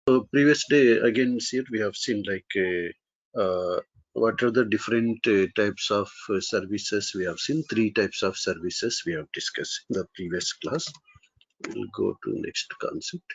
So previous day again here we have seen like what are the different types of services we have seen. Three types of services we have discussed in the previous class. We'll go to next concept.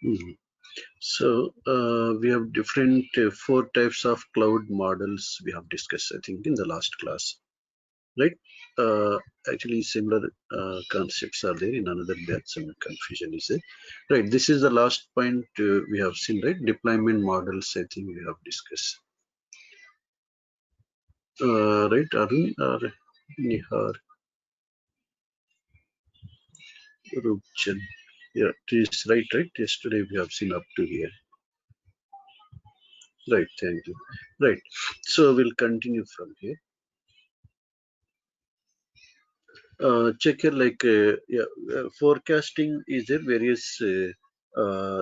Mhm. So we have different four types of cloud models we have discussed, I think, in the last class, right? Actually, similar concepts are there in another batch. Some confusion is there, right? This is the last point we have seen, right? Deployment models, I think we have discussed, right? Arun or Nihar, Rupchan. Yeah, it is right, right? Yesterday we have seen up to here. Right, thank you. Right, so we'll continue from here. Check here, like yeah, forecasting is there, various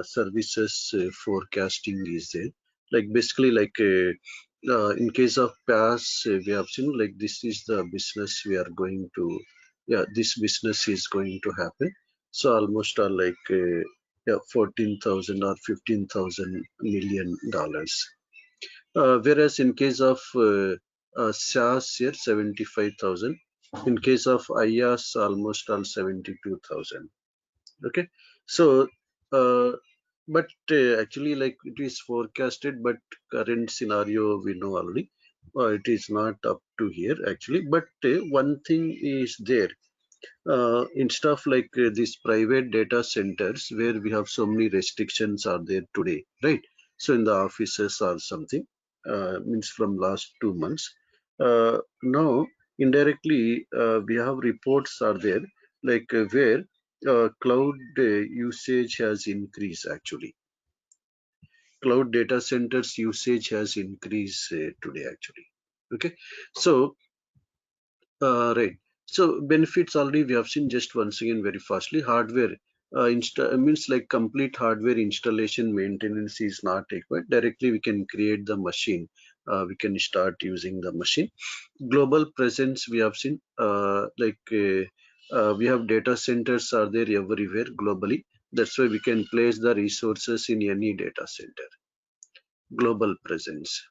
services forecasting is there. Like basically, like in case of PaaS, we have seen like this is the business we are going to, yeah, this business is going to happen. So almost like yeah, 14,000 or 15,000 million dollars. Whereas in case of SaaS here, 75,000. In case of IaaS, almost all 72,000. Okay, so but actually, like it is forecasted, but current scenario we know already. It is not up to here actually, but one thing is there. Instead of like these private data centers where we have so many restrictions are there today, right? So in the offices or something, means from last 2 months. Now indirectly we have reports are there like where cloud usage has increased actually. Cloud data centers usage has increased today actually. Okay, so right. So benefits already we have seen. Just once again very fastly. Hardware means like complete hardware installation maintenance is not required. Directly we can create the machine. We can start using the machine. Global presence we have seen. We have data centers are there everywhere globally. That's why we can place the resources in any data center. Global presence.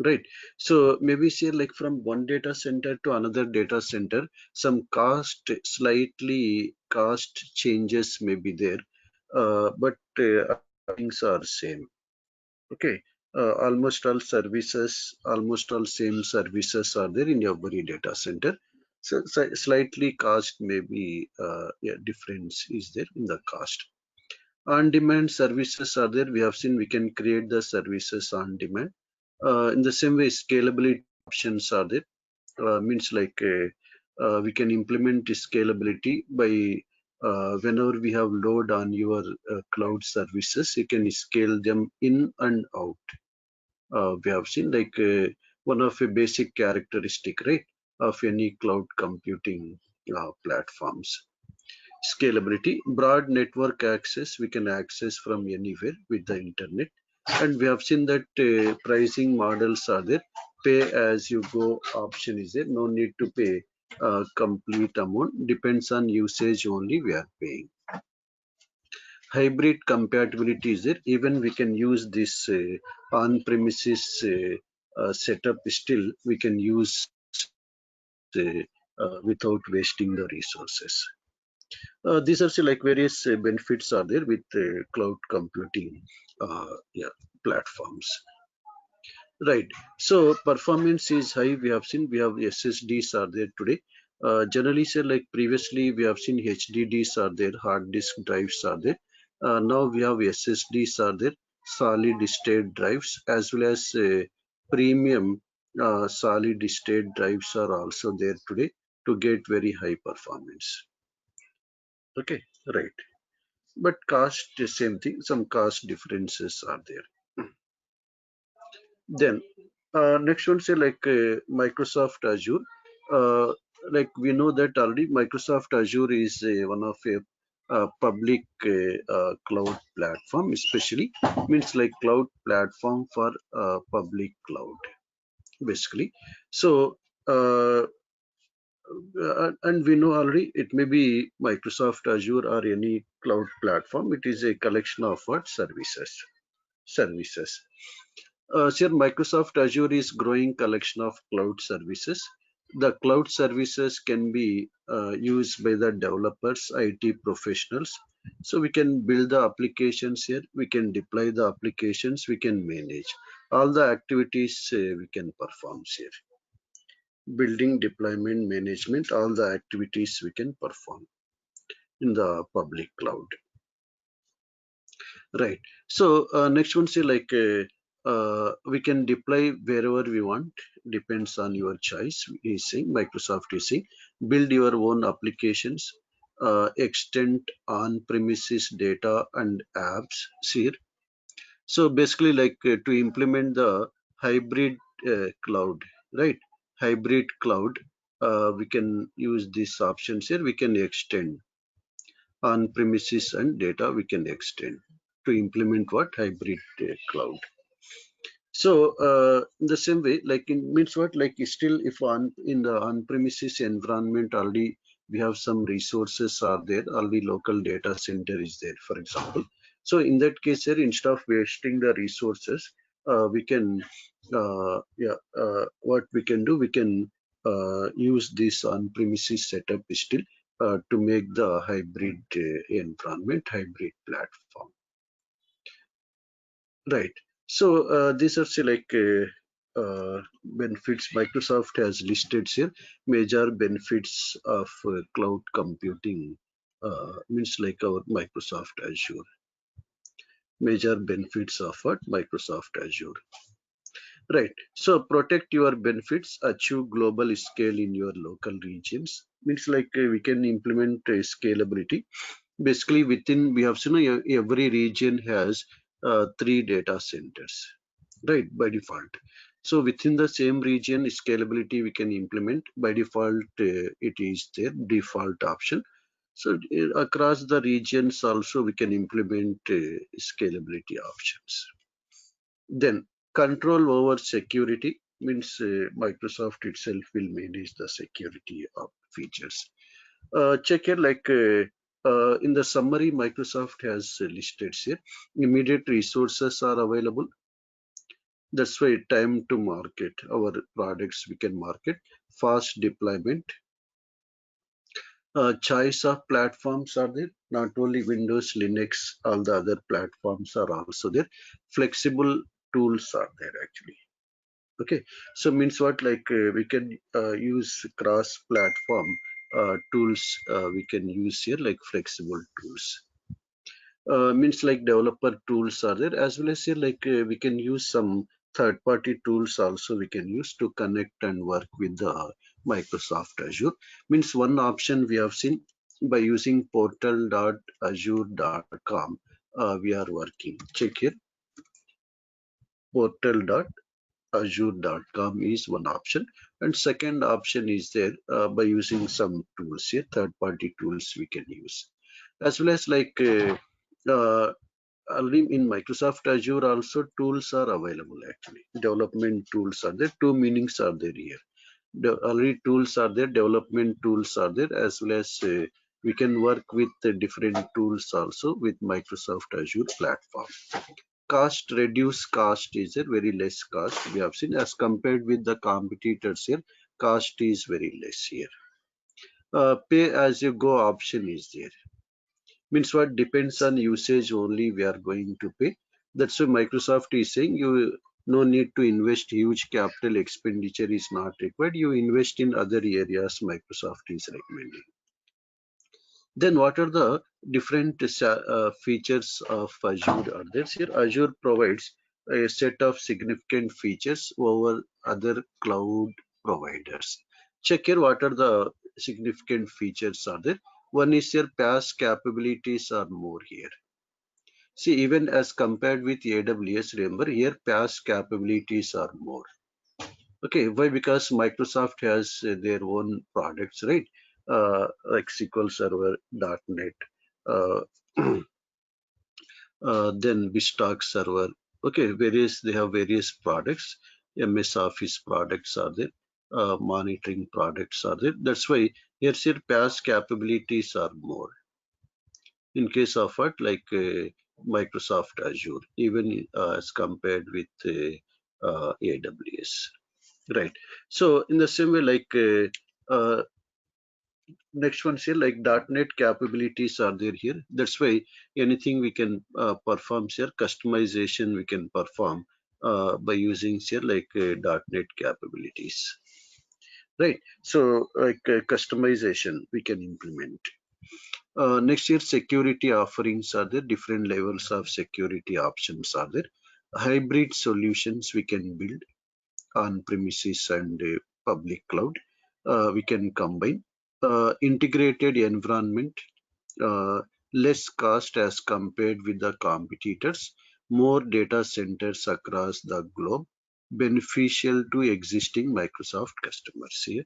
Right. So maybe say like from one data center to another data center, some slightly cost changes may be there, but things are same. Okay. Almost all same services are there in every data center. So, slightly cost may be yeah, difference is there in the cost. On demand services are there. We have seen we can create the services on demand. In the same way, scalability options are there. Means like we can implement scalability by whenever we have load on your cloud services, you can scale them in and out. We have seen like one of a basic characteristic, right, of any cloud computing platforms. Scalability, broad network access, we can access from anywhere with the internet. And we have seen that pricing models are there. Pay as you go option is there. No need to pay complete amount. Depends on usage only we are paying. hybrid compatibility is there. Even we can use this on-premises setup still we can use without wasting the resources. These are like various benefits are there with cloud computing yeah, platforms. Right. So performance is high. We have seen we have SSDs are there today. Generally, say like previously we have seen HDDs are there, hard disk drives are there. Now we have SSDs are there, solid state drives as well as premium solid state drives are also there today to get very high performance. Okay, right. But cost the same thing. Some cost differences are there. Then next one say like Microsoft Azure. Uh, like we know that already Microsoft Azure is one of a public cloud platform, especially means like cloud platform for public cloud, basically. So and we know already it may be Microsoft Azure or any cloud platform. It is a collection of what services. Sir, Microsoft Azure is growing collection of cloud services. The cloud services can be used by the developers, IT professionals. So we can build the applications here, we can deploy the applications, we can manage all the activities we can perform here. Building, deployment, management, all the activities we can perform in the public cloud. Right. So next one say like we can deploy wherever we want. Depends on your choice. Is saying Microsoft is saying build your own applications, extend on-premises data and apps here. So basically, like to implement the hybrid cloud, right? Hybrid cloud. We can use these options here. We can extend on premises and data we can extend to implement what hybrid cloud. So in the same way, like it means what, like still if on in the on premises environment already we have some resources are there, already local data center is there, for example. So in that case here, instead of wasting the resources, we can what we can do, we can use this on premises setup still to make the hybrid environment, hybrid platform. Right. So these are say like benefits Microsoft has listed here. Major benefits of cloud computing means like our Microsoft Azure. Major benefits of what Microsoft Azure. Right. So protect your benefits, achieve global scale in your local regions. Means like we can implement scalability. Basically, within we have seen every region has three data centers, right, by default. So within the same region, scalability we can implement by default. It is their default option. So across the regions also we can implement scalability options. Then control over security means Microsoft itself will manage the security of features. Check here like in the summary Microsoft has listed here. Immediate resources are available. That's why time to market our products we can market. Fast deployment. Choice of platforms are there. Not only Windows, Linux, all the other platforms are also there. Flexible tools are there actually. Okay, so means what, like we can use cross platform tools we can use here, like flexible tools. Means like developer tools are there, as well as here like we can use some third party tools also we can use to connect and work with the Microsoft Azure. Means one option we have seen by using portal.azure.com we are working. Check here, portal.azure.com is one option, and second option is there by using some tools here, third party tools we can use, as well as like already in Microsoft Azure also tools are available actually. Development tools are there. Two meanings are there here. Already tools are there. Development tools are there, as well as We can work with different tools also with Microsoft Azure platform. Cost, reduce cost is there, very less cost we have seen as compared with the competitors here. Cost is very less here. Pay as you go option is there. Means what, depends on usage only we are going to pay. That's why Microsoft is saying you no need to invest huge capital expenditure is not required. You invest in other areas Microsoft is recommending. Then what are the different features of Azure are there? Here Azure provides a set of significant features over other cloud providers. Check here what are the significant features are there. One is your PaaS capabilities are more here. See, even as compared with AWS, remember here PaaS capabilities are more. Okay, why? Because Microsoft has their own products, right? Like SQL Server, .NET, uh, then Bstock Server. Okay, various they have various products. MS Office products are there. Monitoring products are there. That's why here's your past capabilities are more. In case of what, like Microsoft Azure, even as compared with AWS. Right. So in the same way, like next one's here, like .NET capabilities are there here. That's why anything we can perform here, customization we can perform by using here like .NET capabilities. Right. So like customization we can implement. Next year, security offerings are there. Different levels of security options are there. Hybrid solutions we can build on premises and public cloud. We can combine integrated environment, uh, less cost as compared with the competitors, more data centers across the globe, beneficial to existing Microsoft customers here.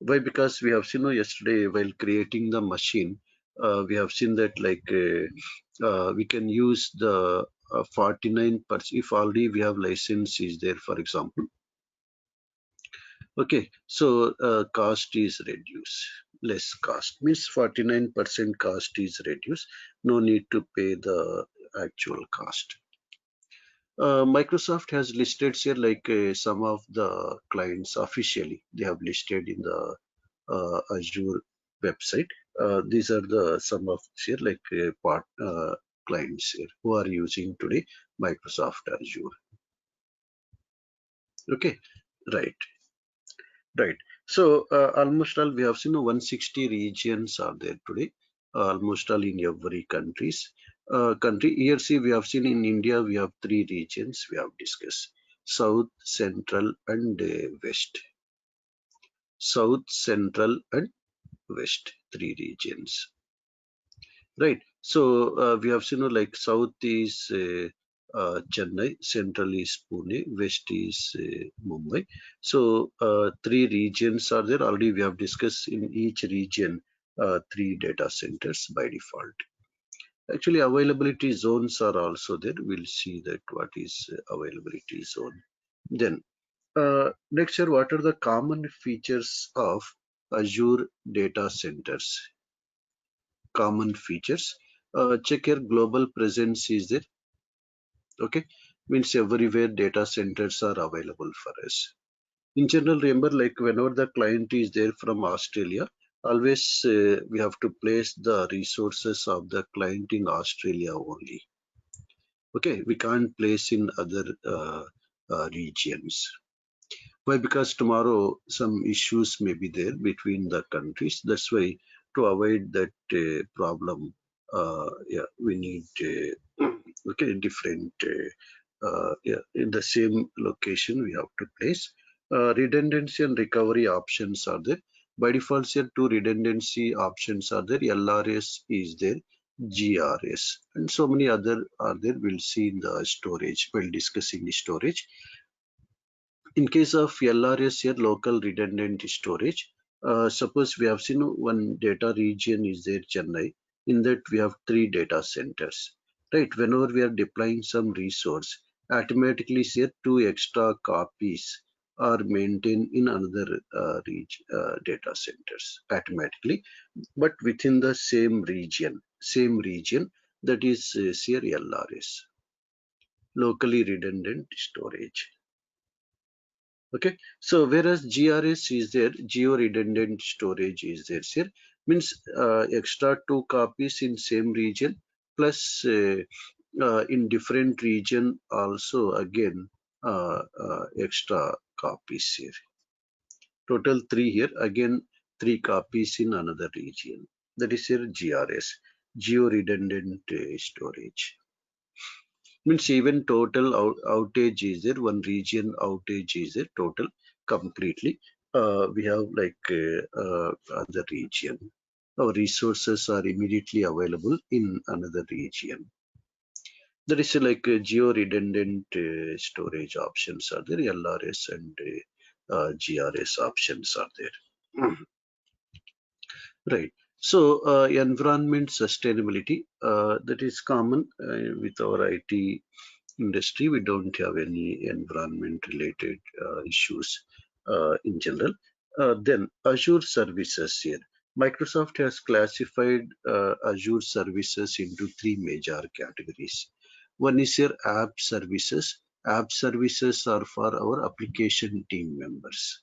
Why? Because we have seen yesterday while creating the machine, we have seen that like we can use the 49% if already we have license is there, for example. Okay, so cost is reduced. Less cost means 49% cost is reduced. No need to pay the actual cost. Microsoft has listed here like some of the clients officially. They have listed in the Azure website. These are the some of here like part clients here who are using today Microsoft Azure. Okay, right. Right. So almost all we have seen 160 regions are there today, almost all in every country. Here see we have seen in India we have three regions we have discussed: South, Central, and West. South, Central, and West, three regions. Right. So we have seen like South is Chennai, Central is Pune, West is Mumbai. So three regions are there. Already we have discussed in each region three data centers by default. Actually, availability zones are also there. We'll see that what is availability zone. Then next year, what are the common features of Azure data centers? Common features. Check here, global presence is there. Okay, means everywhere data centers are available for us. In general, remember like whenever the client is there from Australia, always we have to place the resources of the client in Australia only. Okay, we can't place in other regions. Why? Because tomorrow some issues may be there between the countries. That's why to avoid that problem, yeah, we need okay different yeah, in the same location we have to place. Redundancy and recovery options are there. By default, here two redundancy options are there. LRS is there, GRS, and so many other are there. We'll see in the storage while discussing the storage. In case of LRS here, local redundant storage, suppose we have seen one data region is there, Chennai. In that we have three data centers, right? Whenever we are deploying some resource, automatically here two extra copies are maintained in another data centers automatically, but within the same region, that is here LRS, locally redundant storage. Okay, so whereas GRS is there, geo redundant storage is there here, means extra 2 copies in same region plus in different region also again extra copies here. Total 3 here, again 3 copies in another region. That is here GRS, geo redundant storage. Means even total outage is there, one region outage is there, total completely. We have like other region. Our resources are immediately available in another region. There is like geo-redundant storage options are there, LRS and GRS options are there. Right. So environment sustainability, that is common with our IT industry. We don't have any environment related issues in general. Then Azure Services here. Microsoft has classified Azure Services into 3 major categories. One is your app services. App services are for our application team members,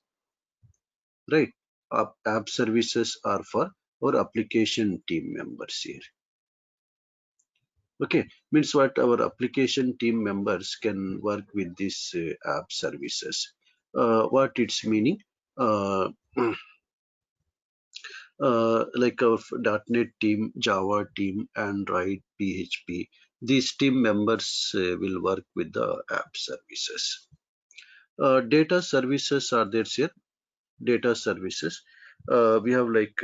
right? App services are for our application team members here. Okay, means what, our application team members can work with these app services. What it's meaning? Uh, like our .NET team, Java team, Android, PHP. These team members will work with the app services. Data services are there here. Data services. We have like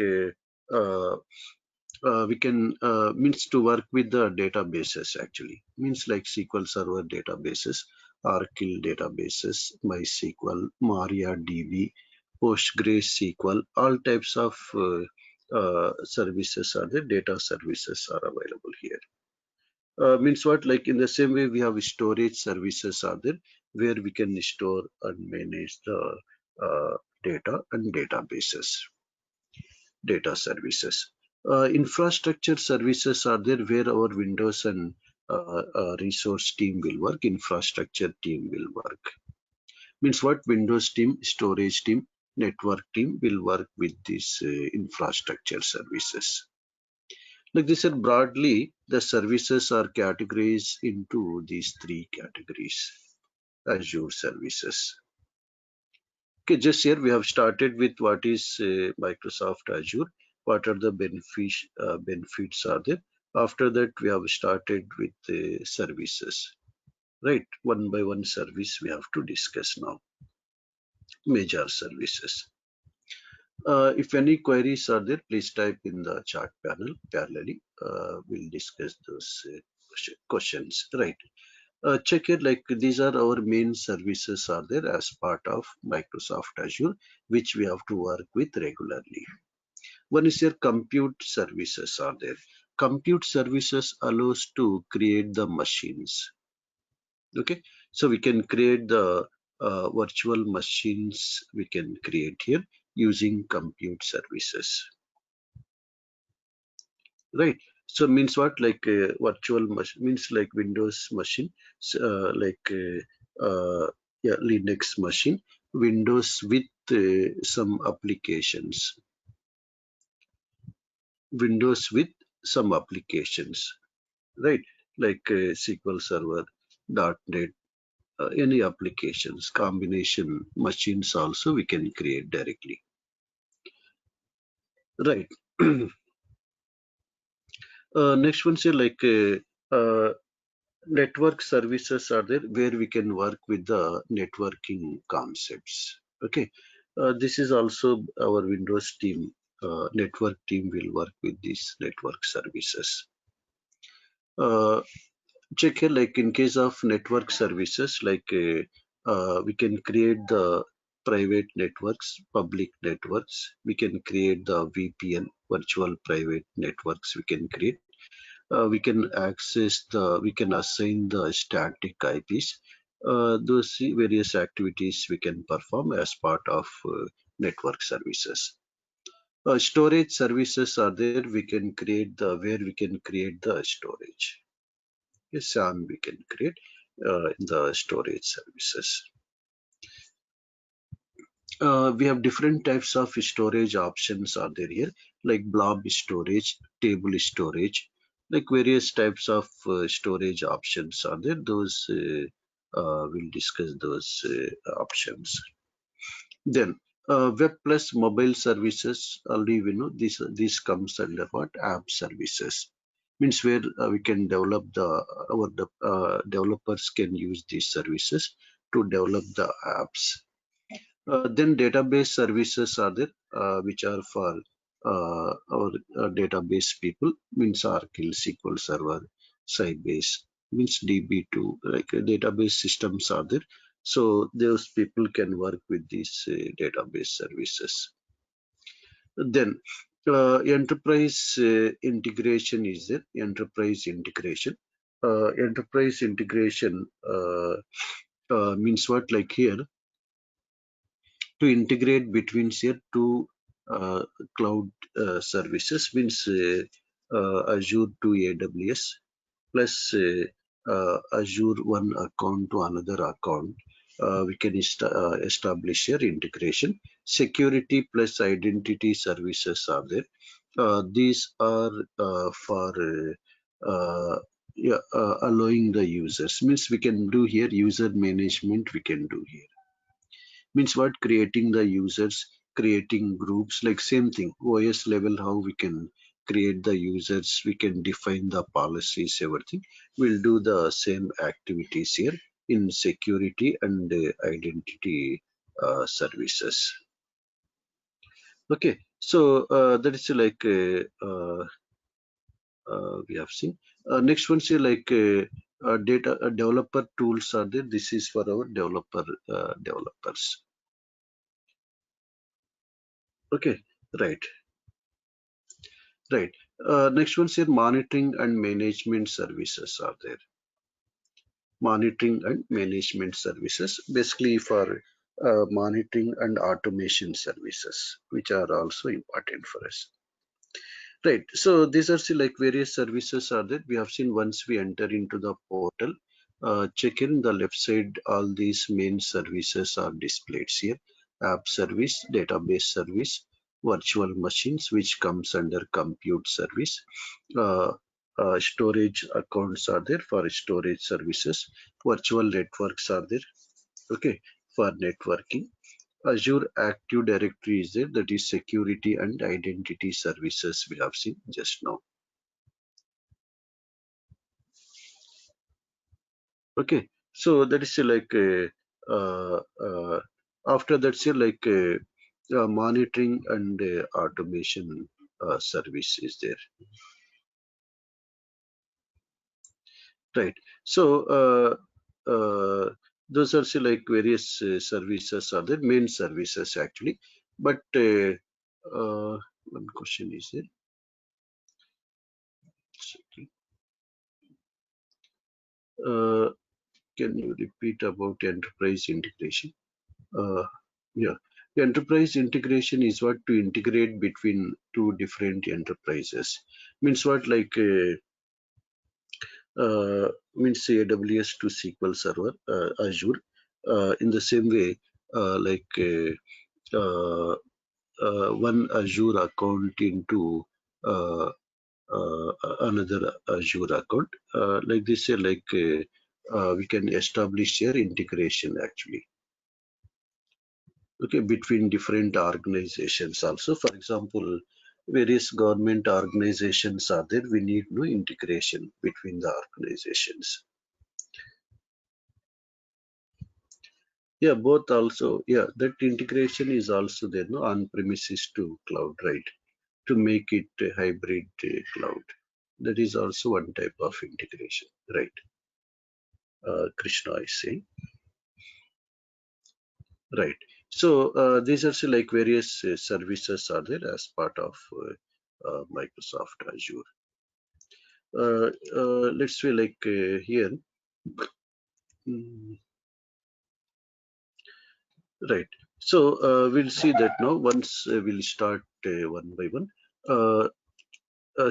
we can means to work with the databases, actually means like SQL Server databases, Oracle databases, MySQL, MariaDB, PostgreSQL, all types of services are there. Data services are available here. Means what, like in the same way we have storage services are there, where we can store and manage the data and databases, data services. Infrastructure services are there, where our Windows and resource team will work, infrastructure team will work. Means what, Windows team, storage team, network team will work with these infrastructure services. Like this, said broadly, the services are categorized into these 3 categories. Azure services. Okay, just here we have started with what is Microsoft Azure. What are the benefits are there? After that, we have started with the services. Right, one by one service we have to discuss now. Major services. If any queries are there, please type in the chat panel. Parallelly, we'll discuss those questions. Right. Check it, like these are our main services are there as part of Microsoft Azure, which we have to work with regularly. One is your compute services are there. Compute services allows to create the machines. Okay, so we can create the virtual machines we can create here using compute services. Right, so means what, like virtual machine means like Windows machine, like yeah, Linux machine, Windows with some applications, Windows with some applications, right, like SQL Server, .NET, any applications, combination machines also we can create directly. Right. Next one say like network services are there, where we can work with the networking concepts. Okay, this is also our Windows team, network team will work with these network services. Uh, Check here, like in case of network services, like we can create the private networks, public networks. We can create the VPN, virtual private networks. We can create. We can access the, we can assign the static IPs. Those various activities we can perform as part of network services. Storage services are there. We can create the where we can create the storage. Yes, and we can create the storage services. We have different types of storage options are there here, like blob storage, table storage, like various types of storage options are there. Those we'll discuss those options. Then web plus mobile services, already we know this comes under what? App services. Means where we can develop developers can use these services to develop the apps. Then database services are there, which are for our database people, means Oracle, SQL Server, Sybase, means DB2, like database systems are there. So those people can work with these database services. Then enterprise integration is there, enterprise integration. Enterprise integration means what? Like here, to integrate between say two cloud services, means Azure to AWS plus Azure one account to another account. We can establish your integration. Security plus identity services are there. These are for yeah, allowing the users. Means we can do here user management. We can do here, means what? Creating the users, creating groups, like same thing OS level, how we can create the users, we can define the policies, everything. We'll do the same activities here in security and identity services. Okay, so that is like we have seen. Next one, say like data developer tools are there. This is for our developers. Okay, right. Right. Next one's here, monitoring and management services are there. Monitoring and management services, basically for monitoring and automation services, which are also important for us. Right. So these are like various services are there. We have seen once we enter into the portal, check in the left side, all these main services are displayed here. App service, database service, virtual machines, which comes under compute service. Uh, Storage accounts are there for storage services. Virtual networks are there. Okay, for networking. Azure Active Directory is there, that is security and identity services we have seen just now. Okay, so that is like after that's like monitoring and automation service is there, right? So those are say like various services are there, main services actually, but one question is there. Uh, can you repeat about enterprise integration? Uh, yeah, the enterprise integration is what? To integrate between two different enterprises. Means what? Like means AWS to SQL Server, Azure. In the same way, like one Azure account into uh, another Azure account. Like this, we can establish your integration actually. Okay, between different organizations also. For example, various government organizations are there. We need no integration between the organizations. Yeah, both also. Yeah, that integration is also there, no, on premises to cloud, right? To make it a hybrid cloud. That is also one type of integration, right? Krishna is saying. Right. So these are say like various services are there as part of Microsoft Azure. Let's say like here. Mm, Right. So we'll see that now. Once we'll start one by one. Uh,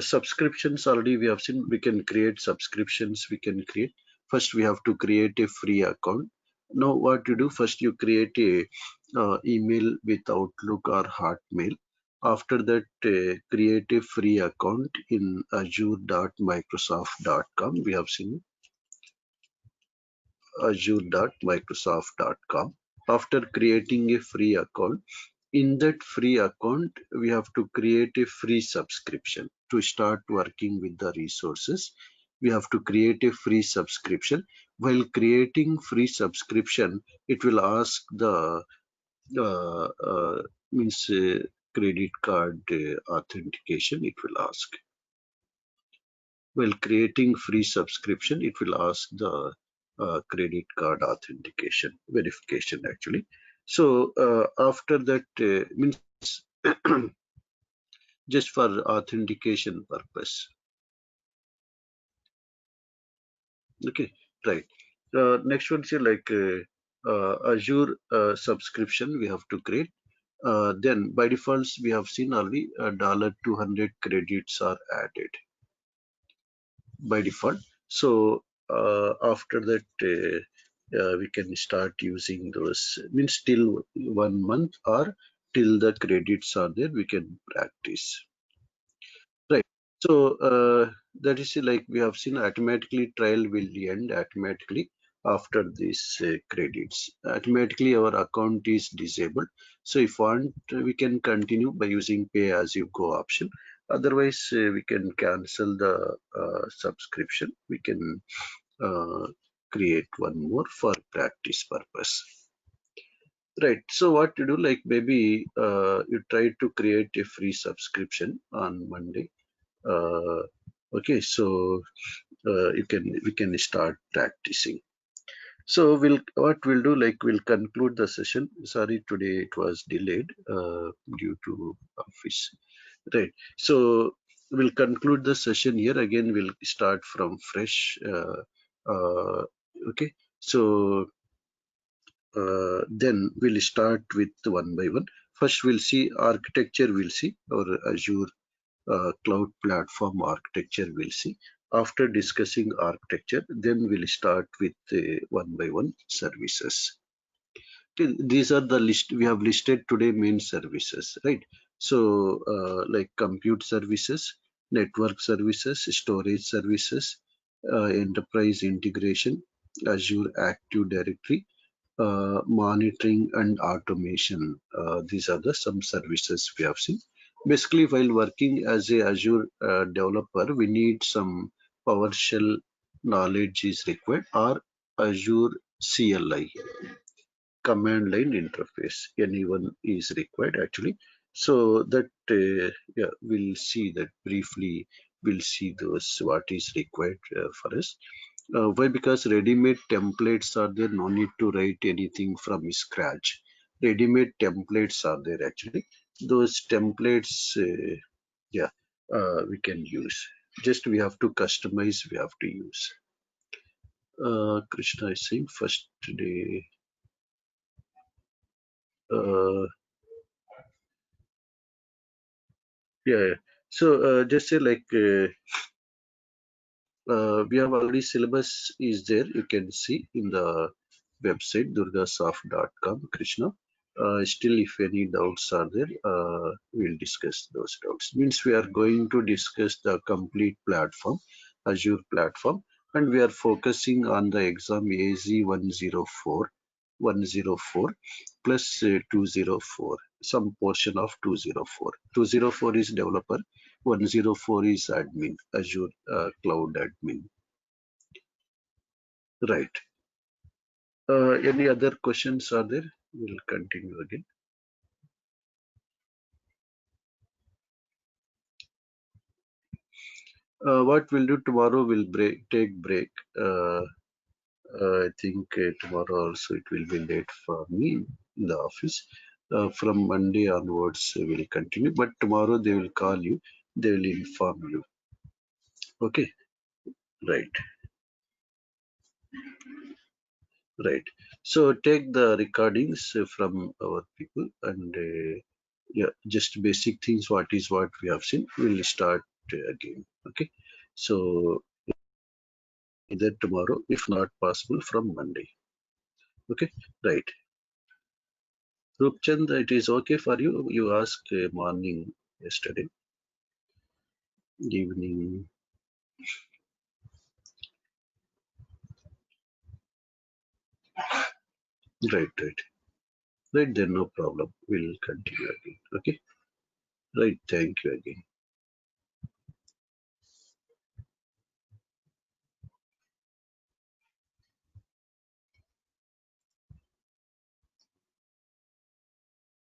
Subscriptions already we have seen. We can create subscriptions. We can create. First, we have to create a free account. Now, what you do? First, you create a email with Outlook or Hotmail. After that, create a free account in azure.microsoft.com. We have seen azure.microsoft.com. After creating a free account, in that free account, we have to create a free subscription to start working with the resources. We have to create a free subscription. While creating free subscription, it will ask the uh, uh, means credit card authentication. It will ask. While creating free subscription, it will ask the credit card authentication verification actually. So after that means just for authentication purpose. Okay, right. Next one here like Azure subscription we have to create. Then by default we have seen already $200 credits are added by default. So after that, we can start using those. Means till 1 month or till the credits are there, we can practice. Right. So that is like we have seen automatically trial will end automatically after these credits. Automatically our account is disabled. So if want, we can continue by using pay as you go option. Otherwise, we can cancel the subscription. We can uh, create one more for practice purpose. Right. So what you do, like maybe you try to create a free subscription on Monday. Okay, so we can start practicing. So what we'll do, like we'll conclude the session. Sorry, today it was delayed due to office. Right. So we'll conclude the session here. Again, we'll start from fresh. Okay. So then we'll start with one by one. First, we'll see architecture. We'll see our Azure cloud platform architecture we'll see. After discussing architecture, then we'll start with one by one services. Okay, these are the list we have listed today main services, right? So like compute services, network services, storage services, enterprise integration, Azure Active Directory, monitoring and automation. These are the some services we have seen. Basically, while working as a Azure developer, we need some PowerShell knowledge is required or Azure CLI command line interface. Anyone is required actually. So that yeah, we'll see that briefly. We'll see those what is required for us. Why? Because ready-made templates are there. No need to write anything from scratch. Ready-made templates are there actually. Those templates, yeah, we can use. Just we have to customize. We have to use. Krishna is saying first day. Uh, yeah, yeah. So just say like we have already syllabus is there. You can see in the website durgasoft.com. Krishna. Still, if any doubts are there, we'll discuss those doubts. Means we are going to discuss the complete platform, Azure platform, and we are focusing on the exam AZ 104 plus 204, some portion of 204. 204 is developer, 104 is admin, Azure cloud admin. Right. Any other questions are there? We'll continue again. What we'll do tomorrow, we'll take break. I think tomorrow also it will be late for me in the office. From Monday onwards, we'll continue. But tomorrow they will call you. They will inform you. Okay. Right. Right. So take the recordings from our people and yeah, just basic things. What is what we have seen. We'll start again. Okay. So either tomorrow, if not possible, from Monday. Okay. Right. Rupchand, it is okay for you. You asked morning yesterday, evening. Right. Right. Right. Then no problem. We'll continue again. Okay. Right. Thank you again.